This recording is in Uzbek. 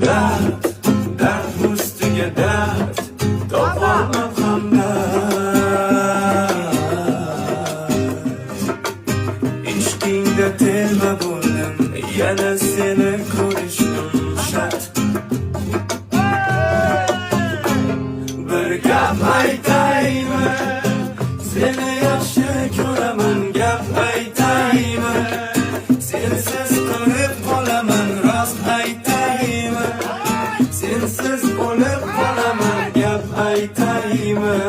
Dard, dard ustiga dard, topolmam hamdard. Ishqingda telba bo'ldim, yana seni ko'rishim shart. Bir gap aytaymi, seni yaxshi ko'raman, gap aytaymi, sensiz qolib qolaman, rost aytaymi, sensiz o'lib qolaman, gap aytaymi.